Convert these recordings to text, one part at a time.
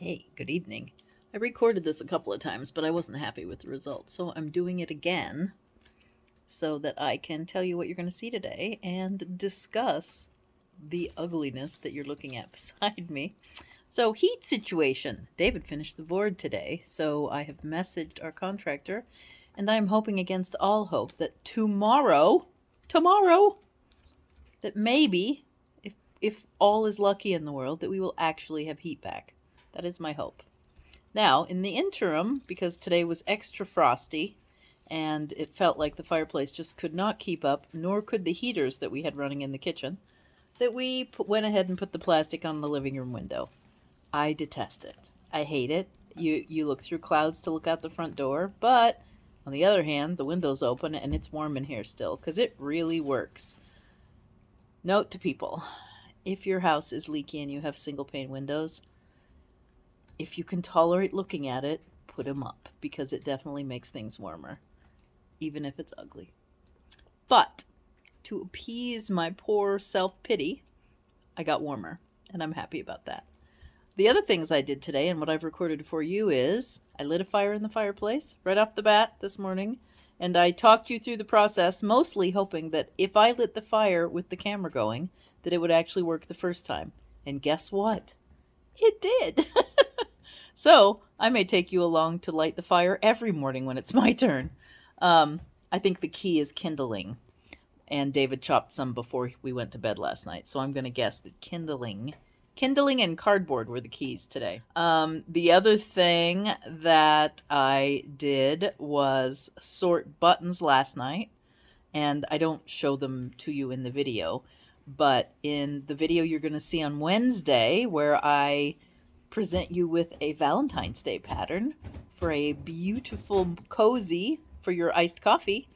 Hey, good evening. I recorded this a couple of times, but I wasn't happy with the results, so I'm doing it again so that I can tell you what you're going to see today and discuss the ugliness that you're looking at beside me. So, heat situation. David finished the board today, so I have messaged our contractor, and I'm hoping against all hope that tomorrow, that maybe, if all is lucky in the world, that we will actually have heat back. That is my hope. Now, in the interim, because today was extra frosty and it felt like the fireplace just could not keep up, nor could the heaters that we had running in the kitchen, that we went ahead and put the plastic on the living room window. I detest it. I hate it. You look through clouds to look out the front door, but on the other hand, the window's open and it's warm in here still because it really works. Note to people, if your house is leaky and you have single pane windows, if you can tolerate looking at it, put them up because it definitely makes things warmer, even if it's ugly. But to appease my poor self-pity, I got warmer, and I'm happy about that. The other things I did today and what I've recorded for you is I lit a fire in the fireplace right off the bat this morning, and I talked you through the process, mostly hoping that if I lit the fire with the camera going, that it would actually work the first time. And guess what? It did. So I may take you along to light the fire every morning when it's my turn. I think the key is kindling. And David chopped some before we went to bed last night. So I'm going to guess that kindling and cardboard were the keys today. The other thing that I did was sort buttons last night. And I don't show them to you in the video. But in the video you're going to see on Wednesday, where I present you with a Valentine's Day pattern for a beautiful cozy for your iced coffee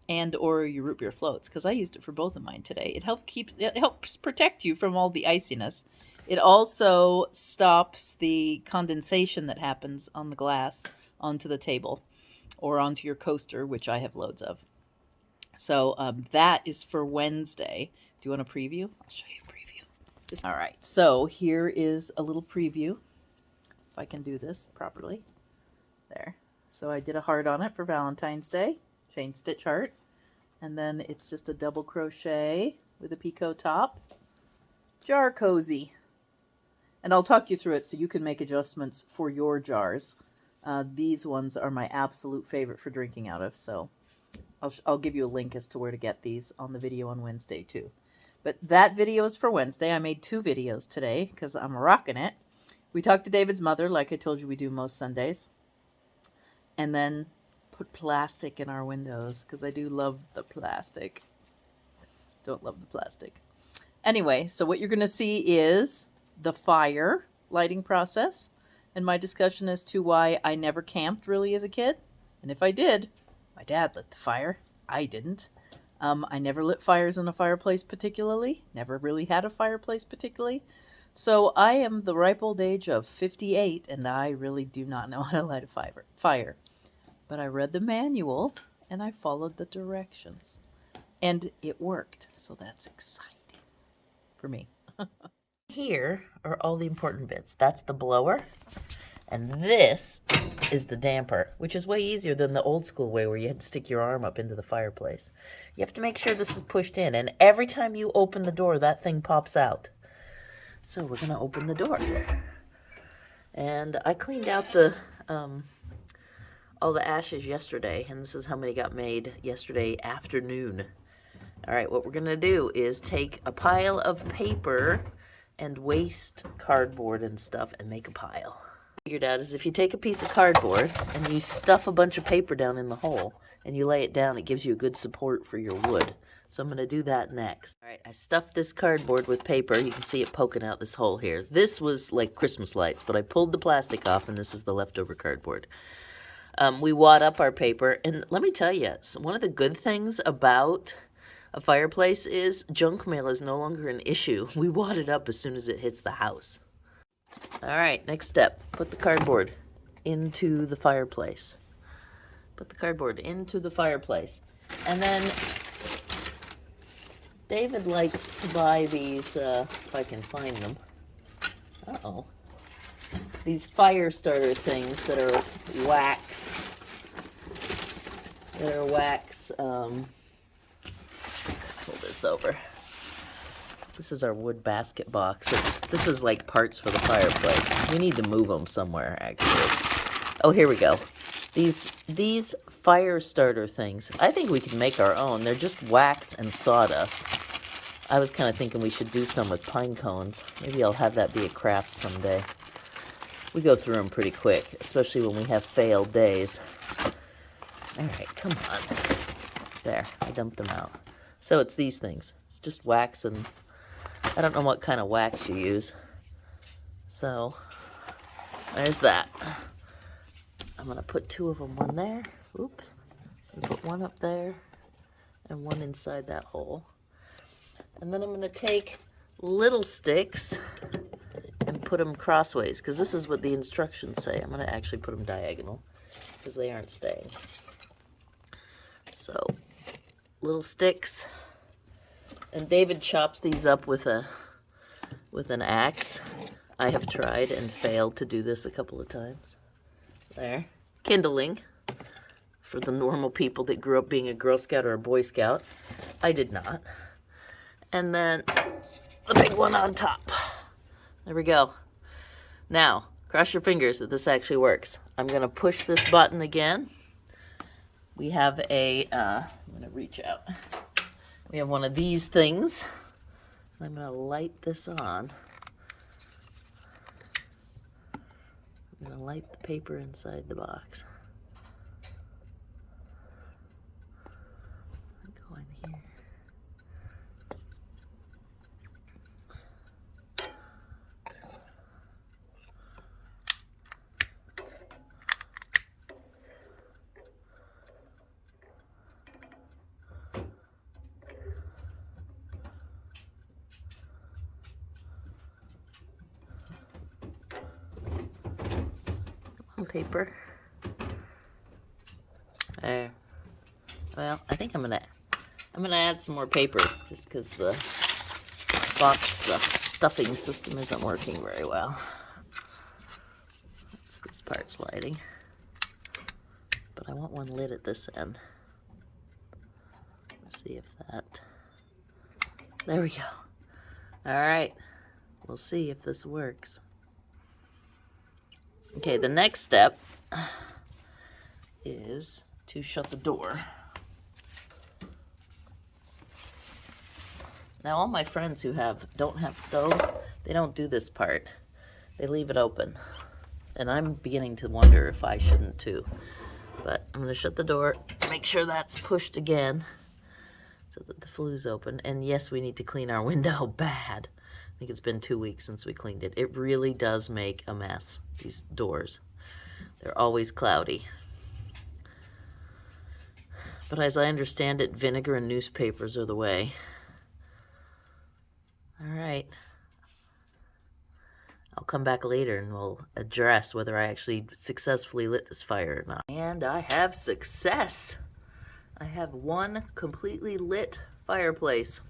and or your root beer floats, because I used it for both of mine today. It helps protect you from all the iciness. It also stops the condensation that happens on the glass onto the table or onto your coaster, which I have loads of. So that is for Wednesday. Do you want a preview? I'll show you a preview. All right, so here is a little preview, if I can do this properly. There. So I did a heart on it for Valentine's Day, chain stitch heart, and then it's just a double crochet with a picot top, jar cozy. And I'll talk you through it so you can make adjustments for your jars. These ones are my absolute favorite for drinking out of, so I'll give you a link as to where to get these on the video on Wednesday too. But that video is for Wednesday. I made 2 videos today because I'm rocking it. We talked to David's mother, like I told you we do most Sundays. And then put plastic in our windows because I do love the plastic. Don't love the plastic. Anyway, so what you're going to see is the fire lighting process and my discussion as to why I never camped really as a kid. And if I did, my dad lit the fire. I didn't. I never lit fires in a fireplace particularly. Never really had a fireplace particularly. So I am the ripe old age of 58, and I really do not know how to light a fire. But I read the manual, and I followed the directions. And it worked, so that's exciting for me. Here are all the important bits. That's the blower. And this is the damper, which is way easier than the old school way where you had to stick your arm up into the fireplace. You have to make sure this is pushed in, and every time you open the door, that thing pops out. So we're going to open the door. And I cleaned out the all the ashes yesterday, and this is how many got made yesterday afternoon. All right, what we're going to do is take a pile of paper and waste cardboard and stuff and make a pile. Figured out is if you take a piece of cardboard and you stuff a bunch of paper down in the hole and you lay it down, it gives you a good support for your wood. So I'm going to do that next. All right, I stuffed this cardboard with paper. You can see it poking out this hole here. This was like Christmas lights, but I pulled the plastic off, and this is the leftover cardboard. We wad up our paper, and let me tell you, one of the good things about a fireplace is junk mail is no longer an issue. We wad it up as soon as it hits the house. All right, next step. Put the cardboard into the fireplace. Put the cardboard into the fireplace. And then David likes to buy these, if I can find them. Uh-oh. these fire starter things that are wax. Pull this over. This is our wood basket box. This is like parts for the fireplace. We need to move them somewhere, actually. Oh, here we go. These fire starter things, I think we can make our own. They're just wax and sawdust. I was kind of thinking we should do some with pine cones. Maybe I'll have that be a craft someday. We go through them pretty quick, especially when we have failed days. All right, come on. There, I dumped them out. So it's these things. It's just wax, and I don't know what kind of wax you use. So there's that. I'm going to put 2 of them on there. Oops. And put 1 up there and 1 inside that hole. And then I'm going to take little sticks and put them crossways, because this is what the instructions say. I'm going to actually put them diagonal because they aren't staying. So, little sticks. And David chops these up with an axe. I have tried and failed to do this a couple of times. There. Kindling for the normal people that grew up being a Girl Scout or a Boy Scout. I did not. And then the big one on top. There we go. Now, cross your fingers that this actually works. I'm going to push this button again. We have I'm going to reach out. We have one of these things. I'm going to light this on. I'm going to light the paper inside the box. Go in here. Paper. There. Well, I think I'm gonna add some more paper just because the box stuffing system isn't working very well. That's this part sliding, but I want one lid at this end. Let's see if that. There we go. All right. We'll see if this works. Okay, the next step is to shut the door. Now, all my friends who don't have stoves, they don't do this part. They leave it open. And I'm beginning to wonder if I shouldn't too. But I'm going to shut the door, make sure that's pushed again so that the flue's open. And yes, we need to clean our window bad. I think it's been 2 weeks since we cleaned it. It really does make a mess, these doors. They're always cloudy. But as I understand it, vinegar and newspapers are the way. All right. I'll come back later and we'll address whether I actually successfully lit this fire or not. And I have success. I have one completely lit fireplace.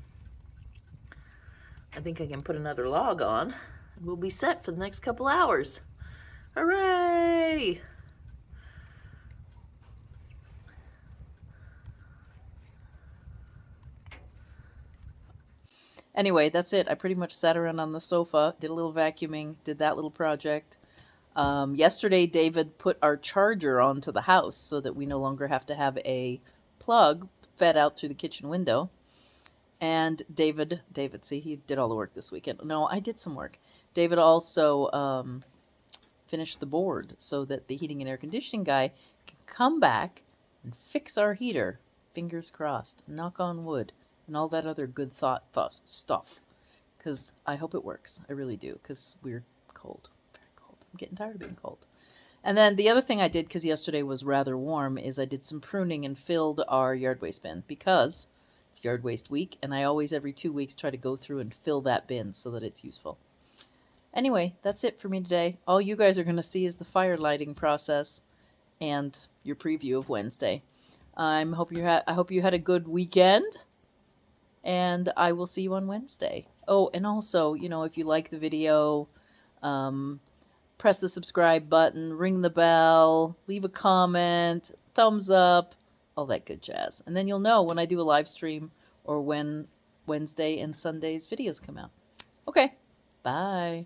I think I can put another log on and we'll be set for the next couple hours. Hooray! Anyway, that's it. I pretty much sat around on the sofa, did a little vacuuming, did that little project. Yesterday, David put our charger onto the house so that we no longer have to have a plug fed out through the kitchen window. And David, see, he did all the work this weekend. No, I did some work. David also finished the board so that the heating and air conditioning guy can come back and fix our heater. Fingers crossed. Knock on wood. And all that other good stuff. Because I hope it works. I really do. Because we're cold. Very cold. I'm getting tired of being cold. And then the other thing I did, because yesterday was rather warm, is I did some pruning and filled our yard waste bin. Because it's yard waste week, and I always, every 2 weeks, try to go through and fill that bin so that it's useful. Anyway, that's it for me today. All you guys are going to see is the fire lighting process and your preview of Wednesday. I hope you had a good weekend, and I will see you on Wednesday. Oh, and also, if you like the video, press the subscribe button, ring the bell, leave a comment, thumbs up, all that good jazz. And then you'll know when I do a live stream or when Wednesday and Sunday's videos come out. Okay, bye.